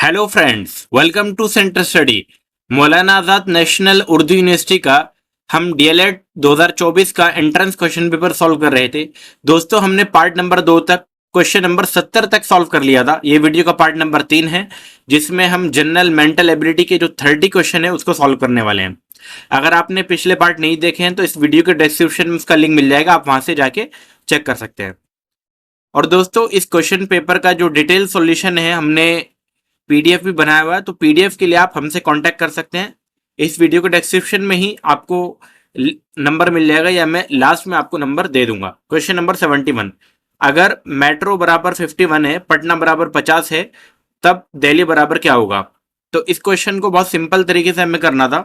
Hello friends, welcome to centre study. Maulana Azad national Urdu university का हम DElEd 2024 का एंट्रेंस क्वेश्चन पेपर सॉल्व कर रहे थे। दोस्तों, हमने पार्ट नंबर 2 तक क्वेश्चन नंबर 70 तक सॉल्व कर लिया था। ये वीडियो का पार्ट नंबर 3 है, जिसमें हम जनरल मेंटल एबिलिटी के जो 30 क्वेश्चन है उसको सॉल्व करने वाले हैं। अगर आपने पिछले पार्ट नहीं देखे हैं तो इस वीडियो के डिस्क्रिप्शन में उसका लिंक मिल जाएगा, आप वहां से जाके चेक कर सकते हैं। और दोस्तों, इस क्वेश्चन पेपर का जो डिटेल सॉल्यूशन है हमने पीडीएफ भी बनाया हुआ है, तो पीडीएफ के लिए आप हमसे कांटेक्ट कर सकते हैं। इस वीडियो के डिस्क्रिप्शन में ही आपको नंबर मिल जाएगा, या मैं लास्ट में आपको नंबर दे दूंगा। क्वेश्चन नंबर 71, अगर मेट्रो बराबर 51 है, पटना बराबर 50 है, तब दिल्ली बराबर क्या होगा? तो इस क्वेश्चन को बहुत सिंपल तरीके से हमें करना था।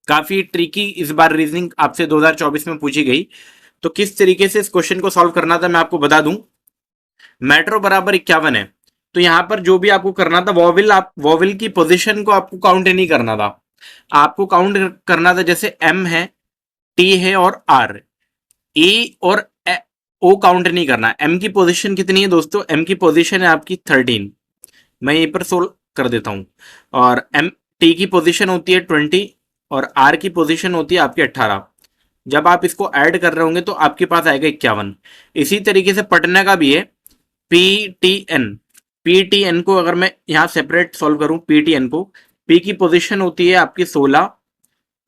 काफी ट्रिकी इस बार रीजनिंग आपसे 2024 में पूछी गई, तो किस तरीके से इस क्वेश्चन को सॉल्व करना था मैं आपको बता दूं। मेट्रो बराबर 51 है, तो यहां पर जो भी आपको करना था, वॉविल की पोजीशन को आपको काउंट नहीं करना था। आपको काउंट करना था, जैसे एम है, टी है और आर। ई और ओ काउंट नहीं करना। एम की पोजीशन कितनी है दोस्तों? एम की पोजीशन है आपकी 13। मैं यहीं पर सोल्व कर देता हूं। और एम टी की पोजीशन होती है 20 और आर की पोजीशन होती है आपकी 18। जब आप इसको ऐड कर रहे होंगे तो आपके पास आएगा 51। इसी तरीके से पटना का भी है, P T N. P T N को अगर मैं यहाँ सेपरेट सॉल्व करूं, पी टी एन को, पी की पोजीशन होती है आपकी 16,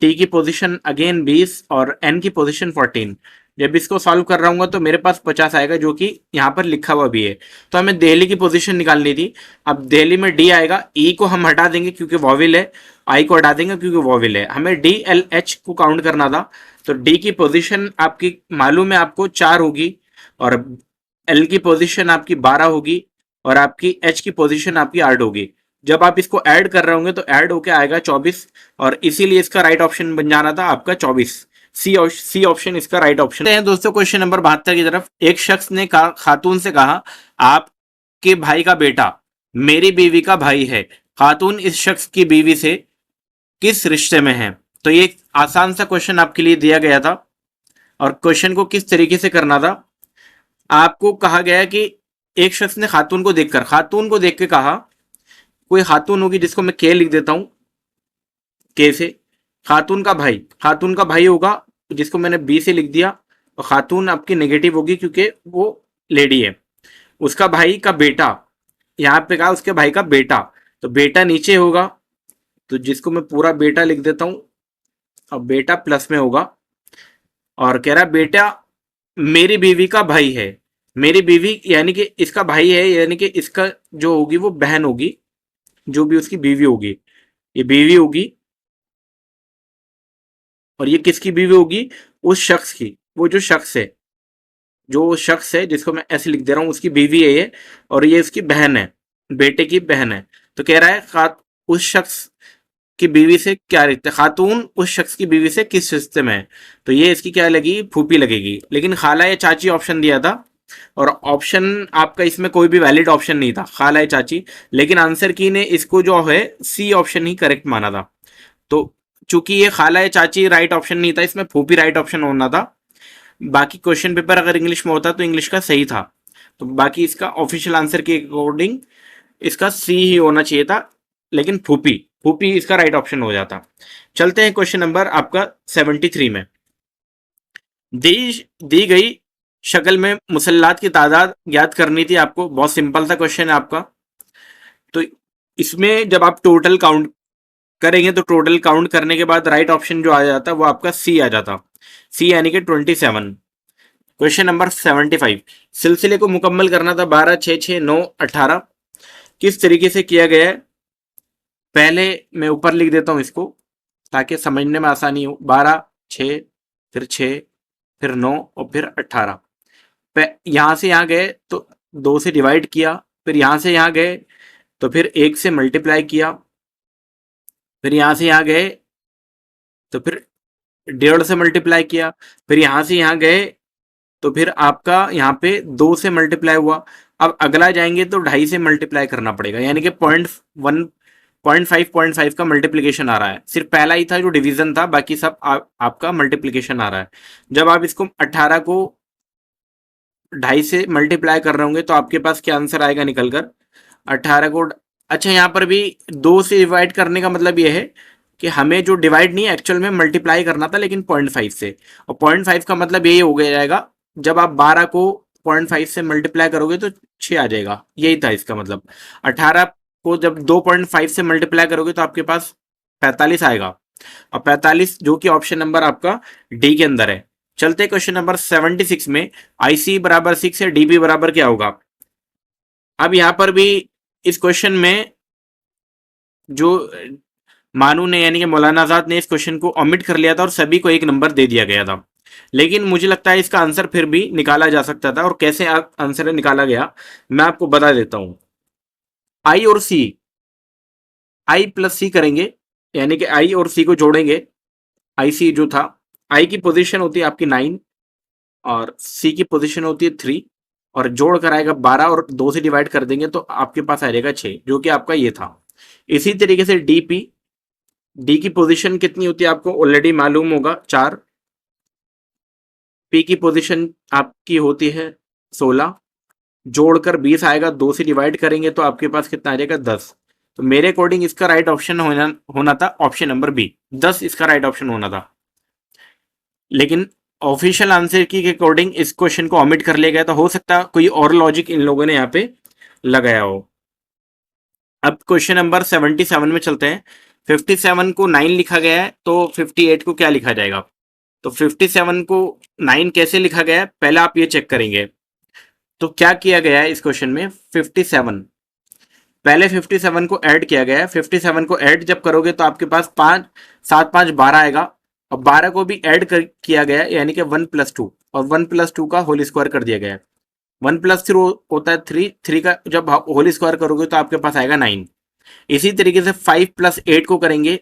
टी की पोजीशन अगेन 20 और एन की पोजीशन 14। जब इसको सॉल्व कर रहा हूँ तो मेरे पास 50 आएगा, जो कि यहाँ पर लिखा हुआ भी है। तो हमें दिल्ली की पोजीशन निकालनी थी। अब दिल्ली में डी आएगा, ई को हम हटा देंगे क्योंकि वॉविल है, आई को हटा देंगे क्योंकि वॉविल है। हमें डी एल एच को काउंट करना था, तो डी की पोजीशन आपकी मालूम है आपको 4 होगी, और एल की पोजीशन आपकी 12 होगी, और आपकी एच की पोजीशन आपकी 8 होगी। जब आप इसको ऐड कर रहे होंगे तो ऐड होके आएगा 24, और इसीलिए इसका राइट ऑप्शन बन जाना था आपका 24। सी ऑप्शन इसका राइट ऑप्शन है। दोस्तों, क्वेश्चन नंबर 72 की तरफ। एक शख्स ने खातून से कहा, आपके भाई का बेटा मेरी बीवी का भाई है। खातून इस शख्स की बीवी से किस रिश्ते में है? तो ये एक आसान सा क्वेश्चन आपके लिए दिया गया था, और क्वेश्चन को किस तरीके से करना था, आपको कहा गया कि एक शख्स ने खातून को देख के कहा, कोई खातून होगी जिसको मैं के लिख देता हूं, के से। खातून का भाई होगा, जिसको मैंने बी से लिख दिया, और खातून आपकी नेगेटिव होगी क्योंकि वो लेडी है। उसका भाई का बेटा, यहां पे कहा उसके भाई का बेटा, तो बेटा नीचे होगा, तो जिसको मैं पूरा बेटा लिख देता हूं, और बेटा प्लस में होगा। और कह रहा बेटा मेरी बीवी का भाई है। मेरी बीवी यानी कि इसका भाई है, यानी कि इसका जो होगी वो बहन होगी, जो भी उसकी बीवी होगी, ये बीवी होगी। और ये किसकी बीवी होगी? उस शख्स की। वो जो शख्स है जिसको मैं ऐसे लिख दे रहा हूं, उसकी बीवी है ये, और ये उसकी बहन है, बेटे की बहन है। तो कह रहा है उस शख्स की बीवी से क्या रिश्ते, खातून उस शख्स की बीवी से किस रिश्ते में है? तो ये इसकी क्या लगेगी? फूफी लगेगी। लेकिन खाला या चाची ऑप्शन दिया था, और ऑप्शन आपका इसमें कोई भी वैलिड ऑप्शन नहीं था, खाला या चाची। लेकिन आंसर की ने इसको जो है सी ऑप्शन ही करेक्ट माना था। तो चूंकि ये खाला या चाची राइट ऑप्शन नहीं था, इसमें फूफी राइट ऑप्शन होना था। बाकी क्वेश्चन पेपर अगर इंग्लिश में होता तो इंग्लिश का सही था, तो बाकी इसका ऑफिशियल आंसर के अकॉर्डिंग इसका सी ही होना चाहिए था, लेकिन फूफी फूफी इसका राइट ऑप्शन हो जाता। चलते हैं क्वेश्चन नंबर आपका 73 में। दी दी गई शक्ल में मुसल्लात की तादाद ज्ञात करनी थी आपको। बहुत सिंपल सा क्वेश्चन है आपका। तो इसमें जब आप टोटल काउंट करेंगे तो टोटल काउंट करने के बाद राइट ऑप्शन जो आ जाता वो आपका सी आ जाता, सी यानी कि 27। क्वेश्चन नंबर 75, सिलसिले को मुकम्मल करना था 12, 6, 6, 9, 18। किस तरीके से किया गया है? पहले मैं ऊपर लिख देता हूं इसको ताकि समझने में आसानी हो। 12, 6, फिर 6, फिर 9 और फिर 18। यहां से यहां गए तो 2 से डिवाइड किया, फिर यहां से यहां गए तो फिर 1 से मल्टीप्लाई किया, फिर यहां से यहां गए तो फिर 1.5 से मल्टीप्लाई किया, फिर यहां से यहां गए तो फिर आपका यहाँ पे 2 से मल्टीप्लाई हुआ। अब अगला जाएंगे तो 2.5 से मल्टीप्लाई करना पड़ेगा, यानी कि 0.1 0.5 का मल्टीप्लीकेशन आ रहा है। सिर्फ पहला ही था जो डिवीजन था, बाकी सब आपका मल्टीप्लीकेशन आ रहा है। जब आप इसको 18 को 2.5 से मल्टीप्लाई कर रहे होंगे तो आपके पास क्या आंसर आएगा निकलकर? 18 को अच्छा, यहाँ पर भी 2 से डिवाइड करने का मतलब ये है कि हमें जो डिवाइड नहीं एक्चुअल में मल्टीप्लाई करना था, लेकिन 0.5 से। और 0.5 का मतलब यही हो गया जाएगा, जब आप 12 को 0.5 से मल्टीप्लाई करोगे तो 6 आ जाएगा, यही था इसका मतलब। 18 को जब 2.5 से मल्टीप्लाई करोगे तो आपके पास 45 आएगा, और 45 जो कि ऑप्शन नंबर आपका डी के अंदर है। चलते क्वेश्चन नंबर 76 में, आई सी बराबर 6 है, डी बी बराबर क्या होगा। अब यहाँ पर भी इस क्वेश्चन में जो मानू ने यानी कि मौलाना आजाद ने इस क्वेश्चन को ओमिट कर लिया था और सभी को एक नंबर दे दिया गया था। लेकिन मुझे लगता है इसका आंसर फिर भी निकाला जा सकता था, और कैसे आंसर निकाला गया मैं आपको बता देता हूं। आई और सी, आई प्लस सी करेंगे, यानी कि आई और सी को जोड़ेंगे। आई सी जो था, आई की पोजीशन होती है आपकी 9 और सी की पोजीशन होती है 3, और जोड़ कर आएगा 12 और 2 से डिवाइड कर देंगे तो आपके पास आ जाएगा 6, जो कि आपका ये था। इसी तरीके से डीपी, डी की पोजीशन कितनी होती है आपको ऑलरेडी मालूम होगा, 4। पी की पोजीशन आपकी होती है 16, जोड़कर 20 आएगा, 2 से डिवाइड करेंगे तो आपके पास कितना आ जाएगा, 10। तो मेरे अकॉर्डिंग इसका राइट ऑप्शन होना था ऑप्शन नंबर बी, 10 इसका राइट ऑप्शन होना था। लेकिन ऑफिशियल आंसर की के अकॉर्डिंग इस क्वेश्चन को ऑमिट कर लिया गया, तो हो सकता है कोई और लॉजिक इन लोगों ने यहाँ पे लगाया हो। अब क्वेश्चन नंबर 77 में चलते हैं। 57 को 9 लिखा गया है, तो 58 को क्या लिखा जाएगा। तो 57 को 9 कैसे लिखा गया है, पहले आप ये चेक करेंगे। तो क्या किया गया है इस क्वेश्चन में, 57 पहले 57 को ऐड किया गया है। 57 को ऐड जब करोगे तो आपके पास 5 7 5 12 आएगा, और 12 को भी ऐड किया गया है, यानी कि 1+2, और 1+2 का होल स्क्वायर कर दिया गया है। 1+3 होता है 3, 3 का जब होल स्क्वायर करोगे तो आपके पास आएगा 9। इसी तरीके से 5+8 को करेंगे,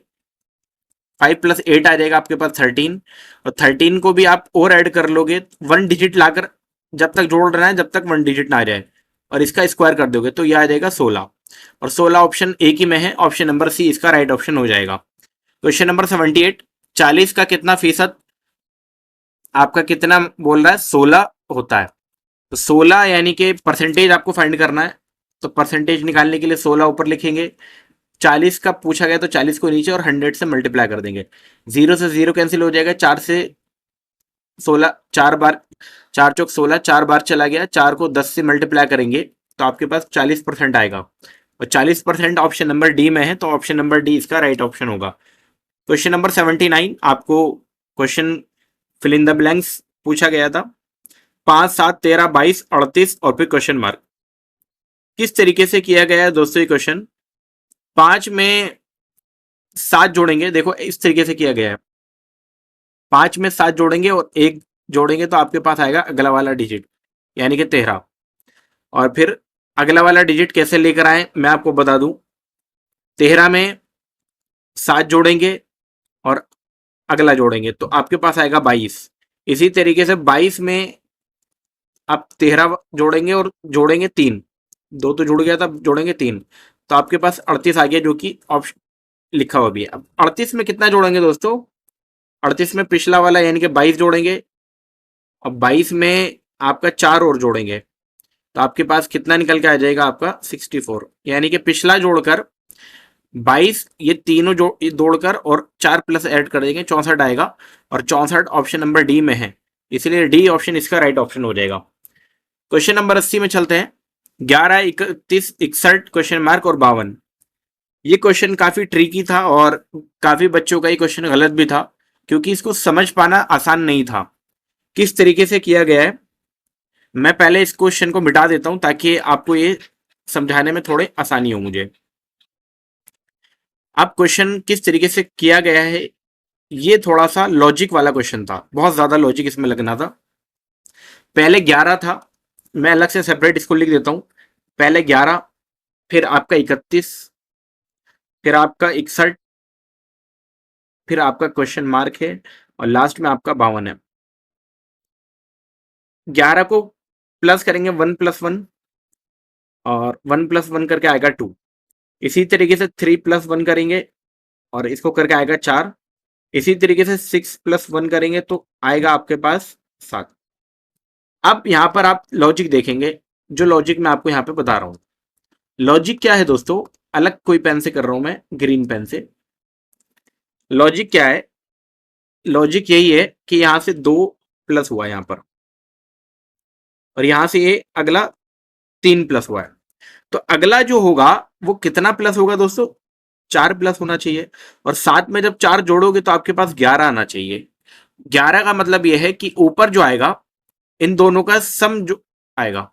5+8 आ जाएगा आपके पास 13, और 13 को भी आप और ऐड कर लोगे, 1 डिजिट लाकर जब तक जोड़ रहे हैं जब तक 1 डिजिट ना आ जाए, और इसका स्क्वायर कर दोगे तो यह आ जाएगा 16। और 16 ऑप्शन एक ही में है, ऑप्शन नंबर सी इसका राइट ऑप्शन हो जाएगा। क्वेश्चन नंबर 78, 40 का कितना फीसद आपका कितना बोल रहा है, 16 होता है। तो 16 यानी कि परसेंटेज आपको फाइंड करना है, तो परसेंटेज निकालने के लिए 16 ऊपर लिखेंगे, 40 का पूछा गया तो 40 को नीचे और 100 से मल्टीप्लाई कर देंगे। 0 से 0 कैंसिल हो जाएगा, 4 से 16 4 बार, 4 चौक 16, 4 बार चला गया, 4 को 10 से मल्टीप्लाई करेंगे तो आपके पास 40% आएगा, और 40% ऑप्शन नंबर डी में है, तो ऑप्शन नंबर डी इसका राइट ऑप्शन होगा। क्वेश्चन नंबर 79, आपको question fill in the blanks पूछा गया था। 5 7 13 22 38 और फिर क्वेश्चन मार्क। किस तरीके से किया गया है दोस्तों ये क्वेश्चन, 5 में 7 जोड़ेंगे, देखो इस तरीके से किया गया है। 5 में 7 जोड़ेंगे और 1 जोड़ेंगे तो आपके पास आएगा अगला वाला डिजिट, यानी कि 13। और फिर अगला वाला डिजिट कैसे लेकर आए मैं आपको बता दूं। 13 में 7 जोड़ेंगे और अगला जोड़ेंगे तो आपके पास आएगा 22। इसी तरीके से 22 में आप 13 जोड़ेंगे और जोड़ेंगे 3, 2 तो जुड़ गया था, जोड़ेंगे 3, तो आपके पास 38 आ गया, जो कि ऑप्शन लिखा हुआ भी है। अब 38 में कितना जोड़ेंगे दोस्तों, 38 में पिछला वाला यानी कि 22 जोड़ेंगे, और 22 में आपका 4 और जोड़ेंगे तो आपके पास कितना निकल के आ जाएगा आपका 64, यानी कि पिछला जोड़कर 22 ये तीनों जोड़कर और 4 प्लस ऐड कर देंगे, 64 आएगा, और 64 ऑप्शन नंबर डी में है, इसलिए डी ऑप्शन इसका राइट ऑप्शन हो जाएगा। क्वेश्चन नंबर 80 में चलते हैं। 11 31 61 क्वेश्चन मार्क और 52। ये क्वेश्चन काफी ट्रिकी था और काफी बच्चों का ये क्वेश्चन गलत भी था, क्योंकि इसको समझ पाना आसान नहीं था। किस तरीके से किया गया है मैं पहले इस क्वेश्चन को मिटा देता हूं ताकि आपको ये समझाने में थोड़े आसानी हो मुझे। अब क्वेश्चन किस तरीके से किया गया है, ये थोड़ा सा लॉजिक वाला क्वेश्चन था, बहुत ज्यादा लॉजिक इसमें लगना था। पहले 11 था, मैं अलग से सेपरेट इसको लिख देता हूं। पहले 11, फिर आपका 31, फिर आपका 61, फिर आपका क्वेश्चन मार्क है, और लास्ट में आपका 52 है। 11 को प्लस करेंगे 1+1, और 1+1 करके आएगा 2। इसी तरीके से 3+1 करेंगे और इसको करके आएगा 4। इसी तरीके से 6+1 करेंगे तो आएगा आपके पास 7। अब यहाँ पर आप लॉजिक देखेंगे, जो लॉजिक मैं आपको यहाँ पे बता रहा हूँ। लॉजिक क्या है दोस्तों, अलग कोई पेन से कर रहा हूं मैं, ग्रीन पेन से। लॉजिक क्या है? लॉजिक यही है कि यहां से 2 प्लस हुआ है यहां पर, और यहां से ये अगला 3 प्लस हुआ है। तो अगला जो होगा वो कितना प्लस होगा दोस्तों? 4 प्लस होना चाहिए। और साथ में जब 4 जोड़ोगे तो आपके पास 11 आना चाहिए। 11 का मतलब यह है कि ऊपर जो आएगा इन दोनों का सम जो आएगा,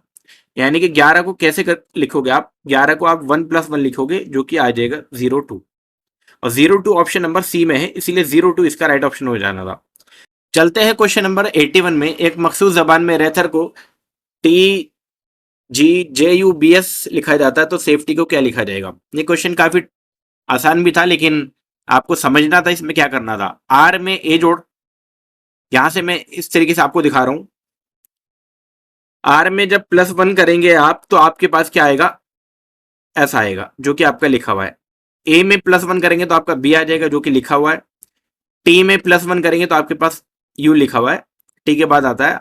यानी कि 11 को कैसे लिखोगे आप? 11 को आप 1 + 1 लिखोगे, जो कि आ जाएगा 02। और 02 ऑप्शन नंबर सी में है, इसीलिए 02 इसका राइट ऑप्शन हो जाना था। चलते हैं क्वेश्चन नंबर 81 में। एक मखसूस जबान में रेथर को TGJUBS लिखा जाता है, तो सेफ्टी को क्या लिखा जाएगा? ये क्वेश्चन काफी आसान भी था, लेकिन आपको समझना था इसमें क्या करना था। आर में ए जोड़, यहां से मैं इस तरीके से आपको दिखा रहा हूं। आर में जब +1 करेंगे आप, तो आपके पास क्या आएगा? ऐसा आएगा, जो कि आपका लिखा हुआ है। ए में +1 करेंगे तो आपका बी आ जाएगा, जो कि लिखा हुआ है। टी में +1 करेंगे तो आपके पास यू लिखा हुआ है। टी के बाद आता है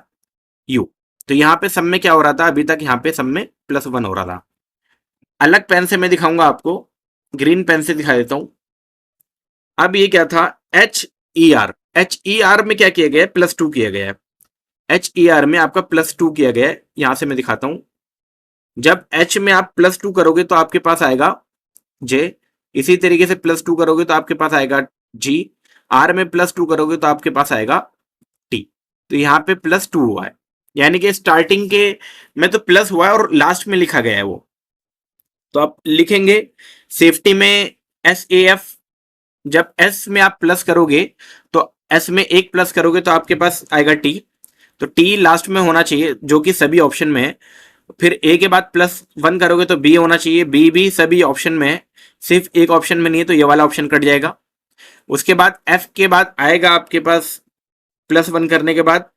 यू। तो यहाँ पे सब में क्या हो रहा था? अभी तक यहाँ पे सब में +1 हो रहा था। अलग पेन से मैं दिखाऊंगा आपको, ग्रीन पेन से दिखा देता हूं। अब ये क्या था? HER। HER में क्या किया गया है? +2 किया गया है। HER में आपका +2 किया गया है। यहां से मैं दिखाता हूं। जब H में आप +2 करोगे तो आपके पास आएगा J। इसी तरीके से +2 करोगे तो आपके पास आएगा G। R में +2 करोगे तो आपके पास आएगा T। तो यहाँ पे +2 हुआ है, यानी कि स्टार्टिंग के में तो प्लस हुआ है और लास्ट में लिखा गया है वो। तो आप लिखेंगे सेफ्टी में SAF। जब S में आप प्लस करोगे तो S में 1 प्लस करोगे तो आपके पास आएगा T। तो T लास्ट में होना चाहिए, जो कि सभी ऑप्शन में है। फिर A के बाद +1 करोगे तो B होना चाहिए। B भी सभी ऑप्शन में है, सिर्फ एक ऑप्शन में नहीं है, तो ये वाला ऑप्शन कट जाएगा। उसके बाद F के बाद आएगा आपके पास +1 करने के बाद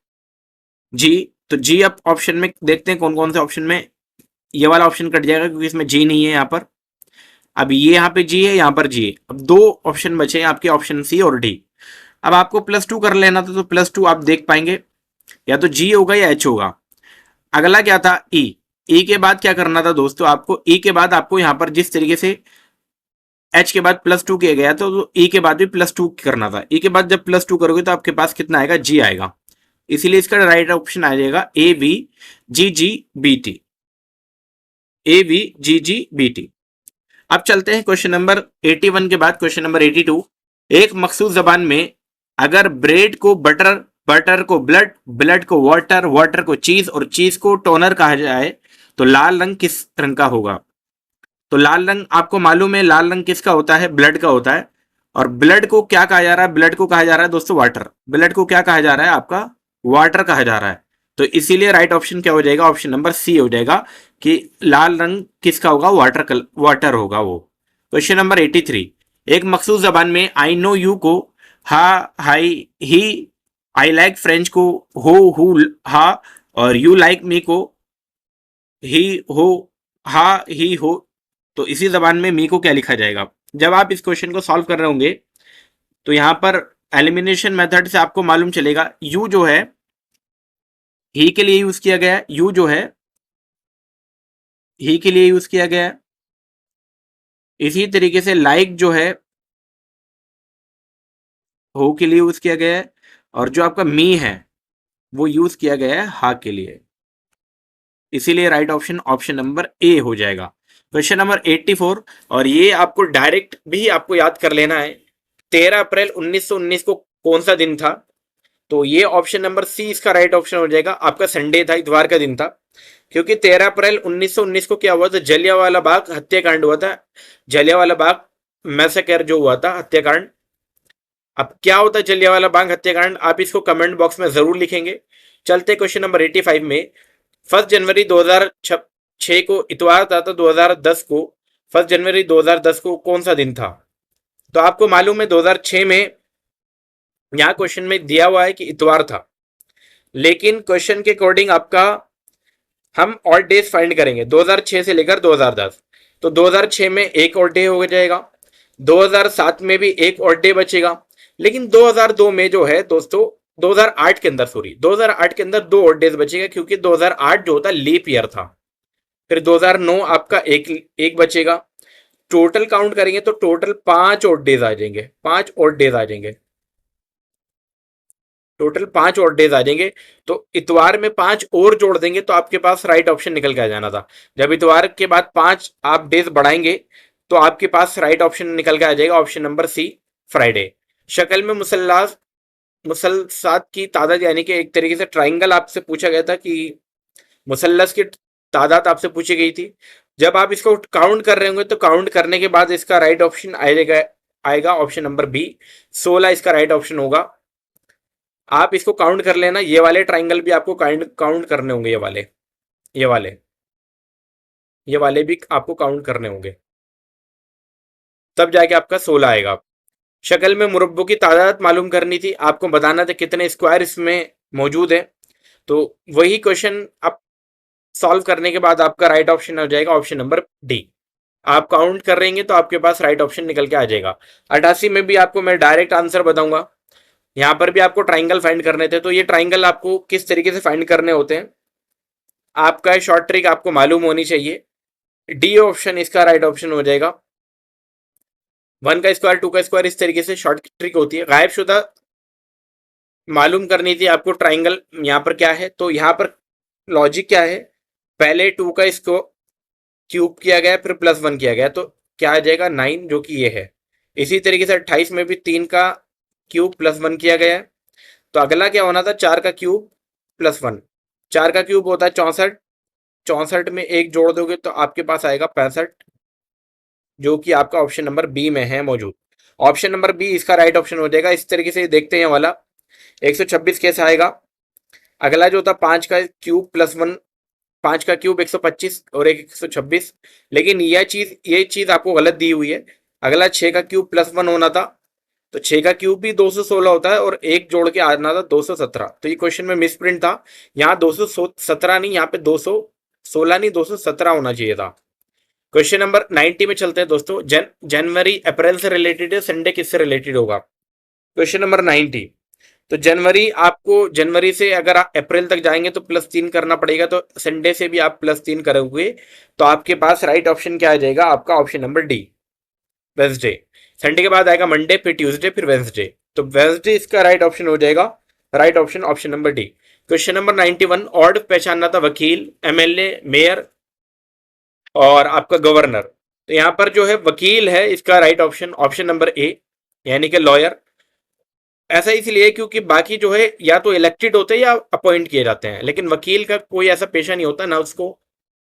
G। तो G अब ऑप्शन में देखते हैं कौन कौन से ऑप्शन में। ये वाला ऑप्शन कट जाएगा क्योंकि इसमें G नहीं है यहाँ पर। अब ये यहाँ पे G है, यहाँ पर G है। अब 2 ऑप्शन बचे हैं आपके, ऑप्शन C और D। अब आपको +2 कर लेना था, तो +2 आप देख पाएंगे, या तो G होगा या H होगा। अगला क्या था? E। E के बाद क्या करना था दोस्तों आपको? E के बाद आपको यहाँ पर जिस तरीके से H के बाद +2 किया गया तो E के बाद भी +2 करना था। E के बाद जब +2 करोगे तो आपके पास कितना आएगा? G आएगा। इसीलिए इसका राइट ऑप्शन आ जाएगा AVGGBT। AVGGBT। अब चलते हैं क्वेश्चन नंबर 81 के बाद क्वेश्चन नंबर 82। एक मखसूस जबान में अगर ब्रेड को बटर, बटर को ब्लड, ब्लड को वाटर, वाटर को चीज और चीज को टोनर कहा जाए तो लाल रंग किस रंग का होगा? तो लाल रंग आपको मालूम है, लाल रंग किसका होता है? ब्लड का होता है। और ब्लड को क्या कहा जा रहा है? ब्लड को कहा जा रहा है दोस्तों वाटर। ब्लड को क्या कहा जा रहा है? आपका वाटर कहा जा रहा है। तो इसीलिए राइट ऑप्शन क्या हो जाएगा? ऑप्शन नंबर सी हो जाएगा कि लाल रंग किसका होगा? वाटर, वाटर होगा वो। Question number 83। एक मखसूस जबान में आई नो यू को हा, high, he, I like French को हो, हु, हा, और यू लाइक मी को ही, हो, हा, ही, हो। तो इसी जबान में मी को क्या लिखा जाएगा? जब आप इस क्वेश्चन को सॉल्व कर रहे होंगे तो यहां पर एलिमिनेशन मेथड से आपको मालूम चलेगा यू जो है ही के लिए यूज किया गया है। यू जो है ही के लिए यूज किया गया है। इसी तरीके से लाइक जो है हो के लिए यूज किया गया है। और जो आपका मी है वो यूज किया गया है हा के लिए। इसीलिए right option option number A हो जाएगा। क्वेश्चन नंबर 84, और ये आपको डायरेक्ट भी आपको याद कर लेना है। 13 अप्रैल 1919 को कौन सा दिन था? तो ये ऑप्शन नंबर सी इसका राइट ऑप्शन हो जाएगा। आपका संडे था, इतवार का दिन था, क्योंकि 13 अप्रैल 1919 को क्या हुआ था? जलियांवाला बाग हत्याकांड हुआ था। जलियांवाला बाग मैसेकर जो हुआ था, हत्याकांड। अब क्या होता है जलियांवाला बाग हत्याकांड? आप इसको कमेंट बॉक्स में जरूर लिखेंगे। चलते क्वेश्चन नंबर 85 में। 1 जनवरी 2006 को इतवार था, तो 2010 को 1 जनवरी 2010 को कौन सा दिन था? तो आपको मालूम है 2006 में यहां क्वेश्चन में दिया हुआ है कि इतवार था, लेकिन क्वेश्चन के अकॉर्डिंग आपका हम और डेज फाइंड करेंगे 2006 से लेकर 2010। तो 2006 में एक और डे हो जाएगा, 2007 में भी एक और डे बचेगा, लेकिन 2002 में जो है दोस्तों 2008 के अंदर, सॉरी 2008 के अंदर 2 और डेज बचेगा, क्योंकि 2008 जो होता लीप ईयर था। फिर 2009 आपका एक बचेगा। टोटल काउंट करेंगे तो टोटल 5 odd days आ जाएंगे, 5 odd days आ जाएंगे, टोटल 5 odd days आ जाएंगे। तो इतवार में 5 और जोड़ देंगे तो आपके पास राइट ऑप्शन निकल के आ जाना था। जब इतवार के बाद 5 आप डेज बढ़ाएंगे तो आपके पास राइट ऑप्शन निकल के आ जाएगा, ऑप्शन नंबर सी, फ्राइडे। शक्ल में मुसल्लास मुसलसात की तादाद, यानी कि एक तरीके से ट्राइंगल आपसे पूछा गया था कि मुसल्लस की तादाद आपसे पूछी गई थी। जब आप इसको काउंट कर रहे होंगे तो काउंट करने के बाद इसका राइट ऑप्शन आएगा ऑप्शन नंबर बी, 16 इसका राइट ऑप्शन होगा। आप इसको काउंट कर लेना, ये वाले ट्राइंगल भी आपको काउंट करने होंगे, ये वाले ये वाले भी आपको काउंट करने होंगे, तब जाके आपका 16 आएगा। शक्ल में मुरब्बों की तादाद मालूम करनी थी, आपको बताना था कितने स्क्वायर इसमें मौजूद है। तो वही क्वेश्चन आप सॉल्व करने के बाद आपका राइट ऑप्शन हो जाएगा ऑप्शन नंबर डी। आप काउंट कर रहेंगे तो आपके पास राइट ऑप्शन निकल के आ जाएगा। 88 में भी आपको मैं डायरेक्ट आंसर बताऊंगा, यहां पर भी आपको ट्राइंगल फाइंड करने थे। तो ये ट्राइंगल आपको किस तरीके से फाइंड करने होते हैं, आपका शॉर्ट ट्रिक आपको मालूम होनी चाहिए। डी ऑप्शन इसका राइट ऑप्शन हो जाएगा। 1 का स्क्वायर 2 का स्क्वायर, इस तरीके से शॉर्ट ट्रिक होती है। गायबशुदा मालूम करनी थी आपको ट्राइंगल यहाँ पर क्या है। तो यहाँ पर लॉजिक क्या है, पहले 2 का इसको क्यूब किया गया, फिर +1 किया गया, तो क्या आ जाएगा 9, जो कि ये है। इसी तरीके से 28 में भी 3 का क्यूब +1 किया गया है। तो अगला क्या होना था, 4 का क्यूब +1, 4 का क्यूब होता है 64, 64 में 1 जोड़ दोगे तो आपके पास आएगा 65, जो कि आपका ऑप्शन नंबर बी में है मौजूद। ऑप्शन नंबर बी इसका राइट ऑप्शन हो जाएगा। इस तरीके से देखते हैं वाला 126 कैसे आएगा। अगला जो था 5 का क्यूब +1, 5 का क्यूब 125 और एक 126, लेकिन ये चीज आपको गलत दी हुई है। अगला 6 का क्यूब +1 होना था, तो 6 का क्यूब भी 216 होता है और एक जोड़ के आना था 217। तो ये क्वेश्चन में मिस प्रिंट था, यहाँ 217 नहीं, यहाँ पे 216 नहीं 217 होना चाहिए था। क्वेश्चन नंबर 90 में चलते हैं दोस्तों। जनवरी अप्रैल से रिलेटेड है, संडे किससे रिलेटेड होगा। क्वेश्चन नंबर 90, तो जनवरी से अगर आप अप्रैल तक जाएंगे तो +3 करना पड़ेगा, तो संडे से भी आप +3 करोगे तो आपके पास राइट ऑप्शन क्या आ जाएगा, आपका option number D, Wednesday. Sunday के बाद आएगा मंडे, फिर ट्यूसडे, फिर वेंसडे, तो वेंसडे इसका राइट ऑप्शन हो जाएगा। Right option option number D. Question number 91, ऑर्ड पहचानना था वकील, एमएलए, मेयर और आपका गवर्नर। तो यहां पर जो है वकील है, इसका right option option number A, यानी कि लॉयर। ऐसा इसलिए क्योंकि बाकी जो है या तो इलेक्टेड होते हैं या अपॉइंट किए जाते हैं, लेकिन वकील का कोई ऐसा पेशा नहीं होता ना उसको।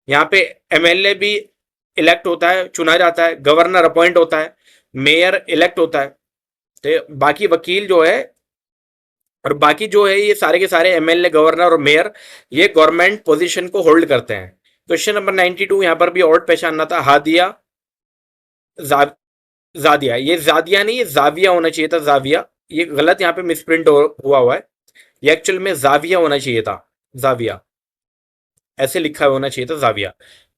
यहाँ पे एमएलए भी इलेक्ट होता है, चुना जाता है, गवर्नर अपॉइंट होता है, मेयर इलेक्ट होता है। तो बाकी वकील जो है और बाकी जो है ये सारे के सारे एमएलए, गवर्नर और मेयर ये गवर्नमेंट पोजीशन को होल्ड करते हैं। क्वेश्चन नंबर 92, यहाँ पर भी और पहचानना था, हादिया जादिया, ये जादिया नहीं, ये जाविया होना चाहिए था, जाविया। ये गलत यहाँ पे मिसप्रिंट हुआ है, ये एक्चुअल में जाविया होना चाहिए था, जाविया ऐसे लिखा होना चाहिए था, जाविया।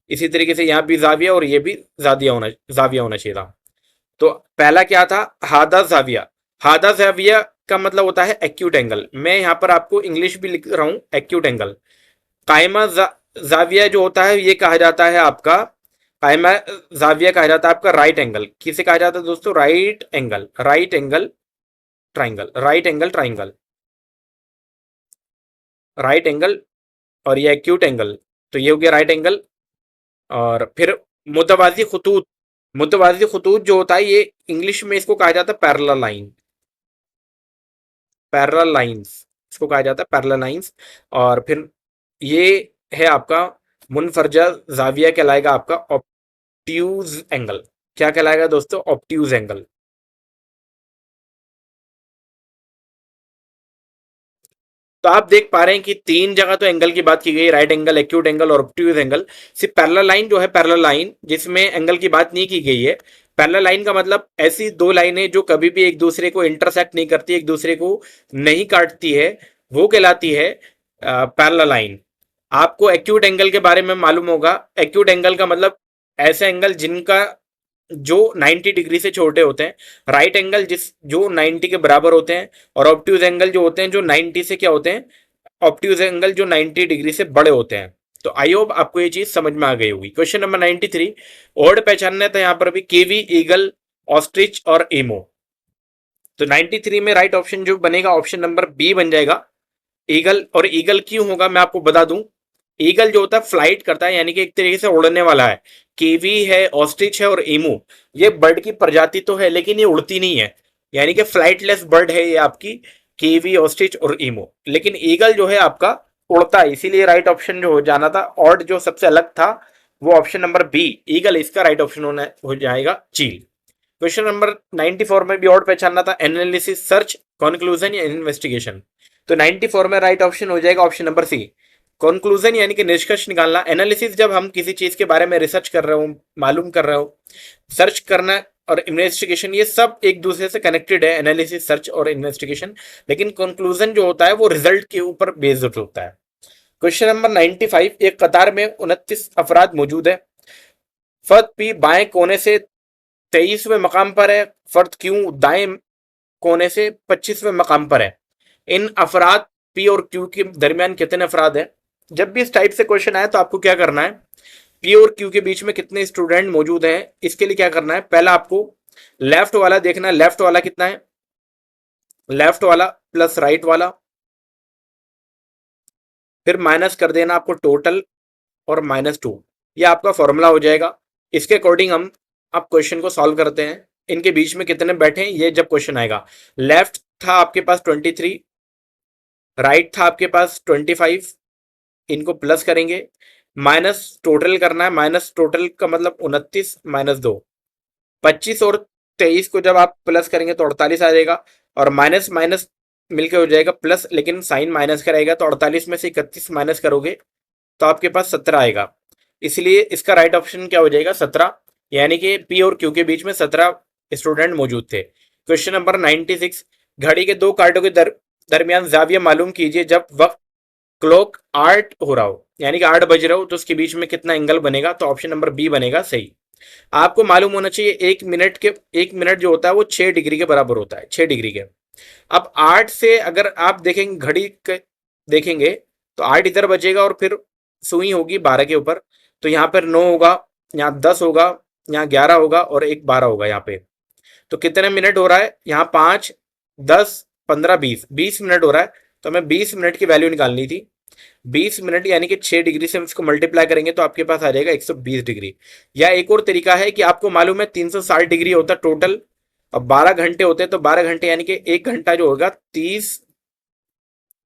इसी तरीके से यहाँ भी जाविया और ये भी जाविया होना चाहिए था। तो पहला क्या था, हादा जाविया। हादा जाविया का मतलब होता है एक्यूट एंगल। मैं यहाँ पर आपको इंग्लिश भी लिख रहा हूँ, एक्यूट एंगल। कायमा जाविया जो होता है ये कहा जाता है आपका, कायमा जाविया कहा जाता है आपका राइट एंगल। किसे कहा जाता है दोस्तों, right angle, right angle triangle, right angle triangle, right angle. और ये एक्यूट एंगल, तो ये हो गया राइट एंगल। और फिर मुतवाजी खतूत, मुतवाजी खतूत जो होता है ये इंग्लिश में इसको कहा जाता है पैरेलल लाइन, पैरेलल लाइंस इसको कहा जाता है, पैरेलल लाइंस। और फिर ये है आपका मुनफरजा जाविया, कहलाएगा आपका ऑब्ट्यूज एंगल। क्या कहलाएगा दोस्तों, ऑब्ट्यूज एंगल। तो आप देख पा रहे हैं कि 3 जगह तो एंगल की बात की गई, राइट एंगल, एक्यूट एंगल और ऑब्ट्यूज एंगल। सिर्फ पैरेलल लाइन जो है, पैरेलल लाइन जिसमें एंगल की बात नहीं की गई है। पैरेलल लाइन का मतलब ऐसी 2 लाइनें जो कभी भी एक दूसरे को इंटरसेक्ट नहीं करती, एक दूसरे को नहीं काटती है, वो कहलाती है पैरेलल लाइन। आपको एक्यूट एंगल के बारे में मालूम होगा। एक्यूट एंगल का मतलब ऐसे एंगल जिनका जो 90 डिग्री से छोटे होते हैं, राइट एंगल जो 90 के बराबर होते हैं, और ऑब्ट्यूज एंगल जो होते हैं जो 90 से क्या होते हैं, ऑब्ट्यूज एंगल जो 90 डिग्री से बड़े होते हैं। तो आई होप आपको ये चीज समझ में आ गई होगी। क्वेश्चन नंबर 93, वर्ड पहचानना था यहाँ पर भी, केवी, ईगल, ऑस्ट्रिच और एमो। तो 93 में राइट ऑप्शन जो बनेगा ऑप्शन नंबर बी बन जाएगा, ईगल। और ईगल क्यों होगा मैं आपको बता दूं, ईगल जो होता है फ्लाइट करता है, यानी कि एक तरीके से उड़ने वाला है। कीवी है, ऑस्ट्रिच है और एमू, ये बर्ड की प्रजाति तो है लेकिन ये उड़ती नहीं है, यानी कि फ्लाइटलेस बर्ड है ये आपकी कीवी, ऑस्ट्रिच और एमू। लेकिन ईगल जो है आपका उड़ता है, इसीलिए राइट ऑप्शन जो हो जाना था और जो सबसे अलग था वो ऑप्शन नंबर बी ईगल, इसका राइट ऑप्शन होना हो जाएगा चील। क्वेश्चन नंबर 94 में भी और पहचानना था, एनालिसिस, सर्च, कंक्लूजन या इन्वेस्टिगेशन। तो 94 में राइट ऑप्शन हो जाएगा ऑप्शन नंबर सी, कंक्लूजन, यानी कि निष्कर्ष निकालना। एनालिसिस जब हम किसी चीज के बारे में रिसर्च कर रहे हो, मालूम कर रहे हो, सर्च करना और इन्वेस्टिगेशन ये सब एक दूसरे से कनेक्टेड है, एनालिसिस, सर्च और इन्वेस्टिगेशन। लेकिन कंक्लूजन जो होता है वो रिजल्ट के ऊपर बेस्ड होता है। क्वेश्चन नंबर 95, एक कतार में 29 अफराद मौजूद है। फर्द पी बाएं कोने से 23वें मकाम पर है, फर्द क्यू दाएं कोने से 25वें मकाम पर है। इन अफराद पी और क्यू के दरमियान कितने अफराद हैं? जब भी इस टाइप से क्वेश्चन आए तो आपको क्या करना है, पी और क्यू के बीच में कितने स्टूडेंट मौजूद हैं, इसके लिए क्या करना है, पहला आपको लेफ्ट वाला देखना है, लेफ्ट वाला कितना है, लेफ्ट वाला प्लस राइट वाला, फिर माइनस कर देना आपको टोटल और -2, ये आपका फॉर्मूला हो जाएगा। इसके अकॉर्डिंग हम अब क्वेश्चन को सॉल्व करते हैं। इनके बीच में कितने बैठे हैं ये जब क्वेश्चन आएगा, लेफ्ट था आपके पास 23, राइट था आपके पास 25, इनको प्लस करेंगे, माइनस टोटल करना है, माइनस टोटल का मतलब 29 -2, 25 और 23 को जब आप प्लस करेंगे तो 48 आ जाएगा, और माइनस माइनस मिलके हो जाएगा प्लस, लेकिन साइन माइनस का रहेगा, तो 48 में से 31 माइनस करोगे तो आपके पास 17 आएगा। इसलिए इसका राइट ऑप्शन क्या हो जाएगा, 17, यानी कि पी और क्यू के बीच में 17 स्टूडेंट मौजूद थे। क्वेश्चन नंबर 96, घड़ी के दो कांटों के दरमियान जाविया मालूम कीजिए जब वक्त क्लॉक 8 हो रहा हो, यानी कि 8 बज रहा हो, तो उसके बीच में कितना एंगल बनेगा, तो ऑप्शन नंबर बी बनेगा सही। आपको मालूम होना चाहिए एक मिनट जो होता है वो 6 डिग्री के बराबर होता है, 6 डिग्री के। अब 8 से अगर आप देखेंगे देखेंगे तो 8 इधर बचेगा और फिर सुई होगी 12 के ऊपर, तो यहाँ पर 9 होगा, यहाँ 10 होगा, यहाँ 11 होगा और एक 12 होगा यहाँ पे। तो कितने मिनट हो रहा है यहाँ, 5, 10, 15, 20 मिनट हो रहा है। तो हमें 20 मिनट की वैल्यू निकालनी थी। 20 मिनट यानी कि 6 डिग्री से हम इसको मल्टीप्लाई करेंगे तो आपके पास आ जाएगा 120 डिग्री। या एक और तरीका है कि आपको मालूम है 360 डिग्री होता है टोटल, और 12 घंटे होते हैं, तो 12 घंटे यानी कि एक घंटा जो होगा 30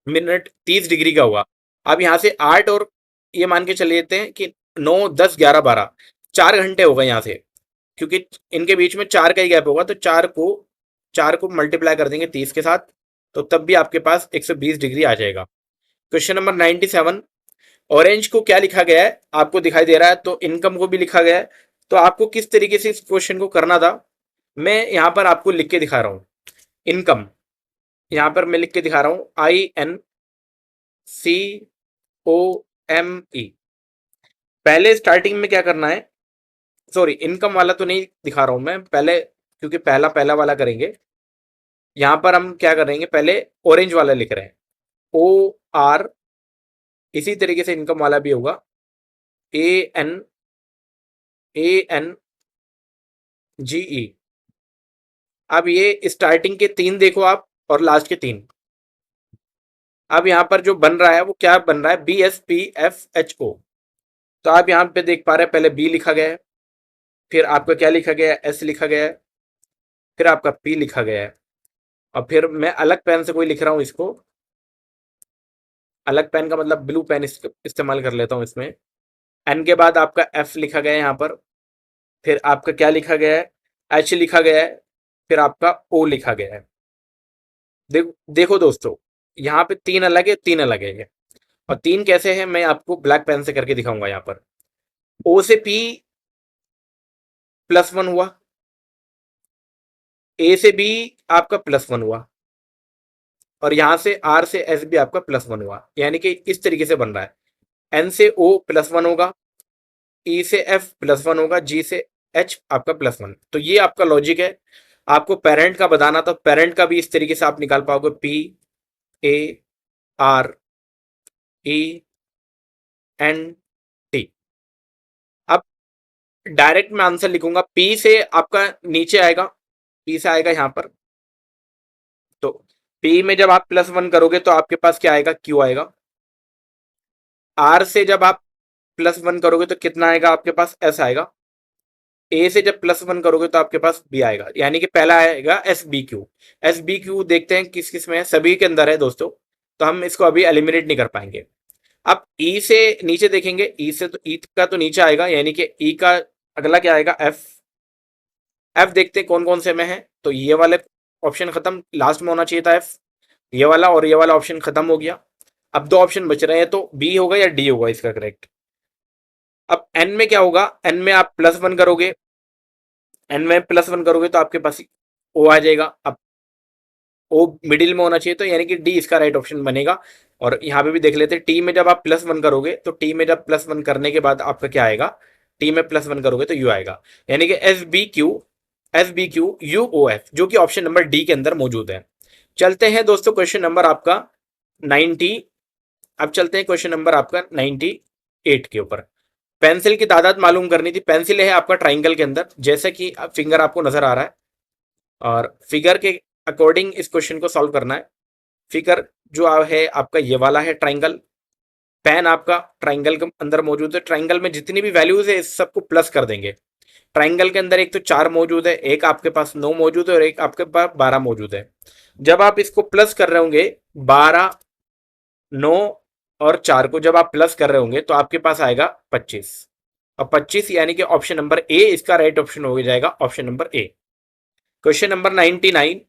मिनट 30 डिग्री का हुआ। अब यहाँ से 8 और ये मान के चले लेते हैं कि 9, 10, 11, 12, 4 घंटे हो गए यहाँ से, क्योंकि इनके बीच में 4 का ही गैप होगा, तो 4 को मल्टीप्लाई कर देंगे 30 के साथ, तो तब भी आपके पास 120 डिग्री आ जाएगा। क्वेश्चन नंबर 97, ऑरेंज को क्या लिखा गया है आपको दिखाई दे रहा है, तो इनकम को भी लिखा गया है। तो आपको किस तरीके से इस क्वेश्चन को करना था, मैं यहाँ पर आपको लिख के दिखा रहा हूँ। इनकम यहाँ पर मैं लिख के दिखा रहा हूँ, INCOME। पहले स्टार्टिंग में क्या करना है, सॉरी इनकम वाला तो नहीं दिखा रहा हूं मैं पहले, क्योंकि पहला पहला वाला करेंगे। यहां पर हम क्या करेंगे, पहले ऑरेंज वाला लिख रहे हैं, OR। इसी तरीके से इनकम वाला भी होगा, ANANGE। अब ये स्टार्टिंग के 3 देखो आप और लास्ट के 3। अब यहाँ पर जो बन रहा है वो क्या बन रहा है, BSPFHO। तो आप यहाँ पे देख पा रहे हैं, पहले बी लिखा गया है, फिर आपका क्या लिखा गया है, एस लिखा गया है, फिर आपका पी लिखा गया है, और फिर मैं अलग पेन से कोई लिख रहा हूं इसको, अलग पेन का मतलब ब्लू पेन इस्तेमाल कर लेता हूं इसमें। एन के बाद आपका एफ लिखा गया है यहाँ पर, फिर आपका क्या लिखा गया है, एच लिखा गया है, फिर आपका ओ लिखा गया है। देखो दोस्तों, यहाँ पे 3 अलग है, 3 अलग है ये। और 3 कैसे है मैं आपको ब्लैक पेन से करके दिखाऊंगा। यहाँ पर ओ से पी +1 हुआ, ए से बी आपका +1 हुआ, और यहां से आर से एस भी आपका +1 हुआ, यानी कि इस तरीके से बन रहा है। एन से ओ +1 होगा, ई से एफ +1 होगा, जी से एच आपका +1। तो ये आपका लॉजिक है। आपको पेरेंट का बताना, तो पेरेंट का भी इस तरीके से आप निकाल पाओगे, PARENT। डायरेक्ट मैं आंसर लिखूंगा, पी से आपका नीचे आएगा, पी से आएगा यहाँ पर, तो पी में जब आप +1 करोगे तो आपके पास क्या आएगा, क्यू आएगा। आर से जब आप +1 करोगे तो कितना आएगा आपके पास, एस आएगा। ए से जब +1 करोगे तो आपके पास बी आएगा, यानी कि पहला आएगा S B Q. S B Q देखते हैं किस किस में है, सभी के अंदर है दोस्तों, तो हम इसको अभी एलिमिनेट नहीं कर पाएंगे। अब ई से नीचे देखेंगे, ई से तो ई का तो नीचे आएगा, यानी कि ई का अगला क्या आएगा, एफ। एफ देखते हैं कौन कौन से में है, तो ये वाले ऑप्शन खत्म, लास्ट में होना चाहिए था एफ, ये वाला और ये वाला ऑप्शन खत्म हो गया। अब दो ऑप्शन बच रहे हैं, तो बी होगा या डी होगा इसका करेक्ट। अब एन में क्या होगा, एन में आप +1 करोगे, एन में +1 करोगे तो आपके पास ओ आ जाएगा। अब ओ मिडिल में होना चाहिए, तो यानी कि डी इसका राइट ऑप्शन बनेगा। और यहाँ पे भी देख लेते हैं, टी में जब आप +1 करोगे तो टी में जब +1 करने के बाद आपका क्या आएगा, टी में +1 करोगे तो यू आएगा, यानी कि S B Q U O F, जो कि ऑप्शन नंबर डी के अंदर मौजूद है। चलते हैं दोस्तों क्वेश्चन नंबर आपका 90, अब चलते हैं क्वेश्चन नंबर आपका 98 के ऊपर। पेंसिल की तादाद मालूम करनी थी। पेंसिल है आपका ट्राइंगल के अंदर, जैसे कि फिंगर आपको नजर आ रहा है, और फिगर के अकॉर्डिंग इस क्वेश्चन को सॉल्व करना है। फिगर जो है आपका ये वाला है ट्राइंगल, पेन आपका ट्राइंगल के अंदर मौजूद है। ट्राइंगल में जितनी भी वैल्यूज है इस सबको प्लस कर देंगे। ट्राइंगल के अंदर एक तो 4 मौजूद है, एक आपके पास 9 मौजूद है और एक आपके पास 12 मौजूद है। जब आप इसको प्लस कर रहे होंगे 12, 9 और 4 को जब आप प्लस कर रहे होंगे तो आपके पास आएगा 25, और 25 यानी कि ऑप्शन नंबर ए इसका राइट ऑप्शन हो जाएगा, option number A. Question number 99,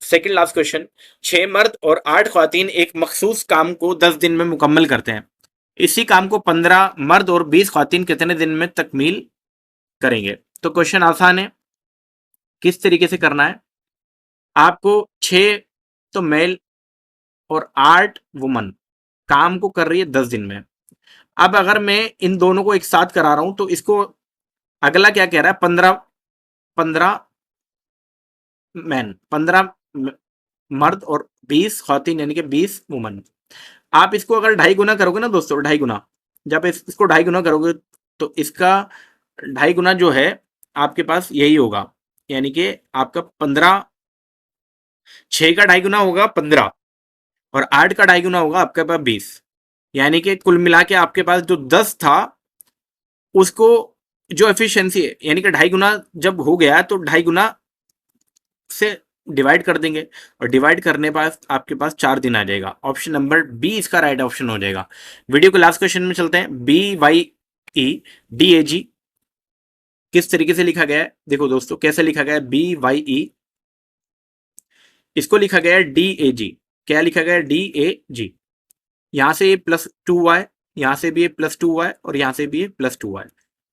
second last question. 6 मर्द और 8 ख्वातीन एक मखसूस काम को 10 दिन में मुकम्मल करते हैं। इसी काम को 15 मर्द और 20 ख्वातीन कितने दिन में तकमील करेंगे। तो क्वेश्चन आसान है, किस तरीके से करना है, आपको 6 तो मेल और 8 वुमन काम को कर रही है 10 दिन में। अब अगर मैं इन दोनों को एक साथ करा रहा हूं तो इसको अगला क्या कह रहा है, 15 मैन, 15 मर्द और 20 खातिन, यानी कि 20 वुमन। आप इसको अगर 2.5 गुना करोगे ना दोस्तों, 2.5 गुना, जब इसको 2.5 गुना करोगे तो इसका 2.5 गुना जो है आपके पास यही होगा, यानी कि आपका 15, 6 का 2.5 गुना होगा 15 और 8 का 2.5 गुना होगा आपके पास 20, यानी कि कुल मिला के आपके पास जो 10 था उसको जो एफिशिएंसी है, यानी कि 2.5 गुना जब हो गया तो 2.5 गुना से डिवाइड कर देंगे, और डिवाइड करने बाद आपके पास 4 दिन आ जाएगा। ऑप्शन नंबर बी इसका राइट ऑप्शन हो जाएगा। वीडियो के लास्ट क्वेश्चन में चलते हैं। BYEDAG किस तरीके से लिखा गया है, देखो दोस्तों कैसे लिखा गया है। BYE इसको लिखा गया है DAG, क्या लिखा गया है, DAG। यहां से ये +2y, यहां से भी ये +2y और यहां से भी ये +2y।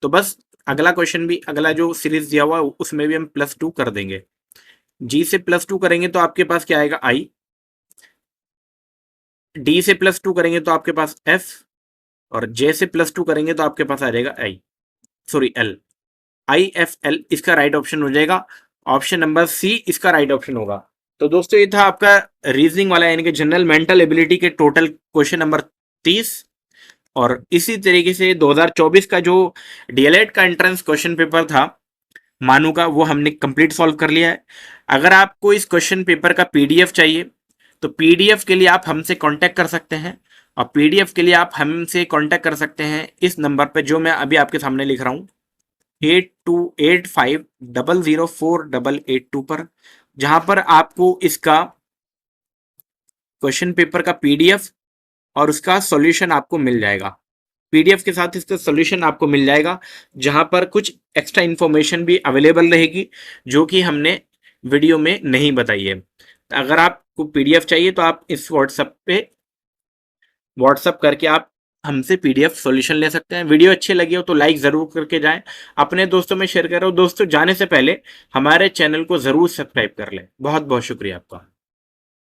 तो बस अगला क्वेश्चन भी, अगला जो सीरीज दिया हुआ है उसमें भी हम +2 कर देंगे। जी से +2 करेंगे तो आपके पास क्या आएगा, आई। डी से +2 करेंगे तो आपके पास एफ, और जे से +2 करेंगे तो आपके पास आ जाएगा आई, सॉरी एल, IFL इसका राइट ऑप्शन हो जाएगा। ऑप्शन नंबर सी इसका राइट ऑप्शन होगा। तो दोस्तों ये था आपका रीजनिंग वाला, यानी कि जनरल मेंटल एबिलिटी के टोटल क्वेश्चन नंबर 30। और इसी तरीके से 2024 का जो डीएलएड का एंट्रेंस क्वेश्चन पेपर था मानू का, वो हमने कंप्लीट सॉल्व कर लिया है। अगर आपको इस क्वेश्चन पेपर का पीडीएफ चाहिए तो पीडीएफ के लिए आप हमसे कांटेक्ट कर सकते हैं, और पीडीएफ के लिए आप हमसे कांटेक्ट कर सकते हैं इस नंबर पे जो मैं अभी आपके सामने लिख रहा हूँ, 8285004882 पर, जहां पर आपको इसका क्वेश्चन पेपर का पीडीएफ और उसका सॉल्यूशन आपको मिल जाएगा। पीडीएफ के साथ इसका सॉल्यूशन आपको मिल जाएगा, जहां पर कुछ एक्स्ट्रा इन्फॉर्मेशन भी अवेलेबल रहेगी जो कि हमने वीडियो में नहीं बताई है। तो अगर आपको पीडीएफ चाहिए तो आप इस व्हाट्सएप करके आप हमसे पीडीएफ सॉल्यूशन ले सकते हैं। वीडियो अच्छी लगी हो तो लाइक ज़रूर करके जाएं, अपने दोस्तों में शेयर करो। दोस्तों जाने से पहले हमारे चैनल को ज़रूर सब्सक्राइब कर लें। बहुत बहुत शुक्रिया आपका।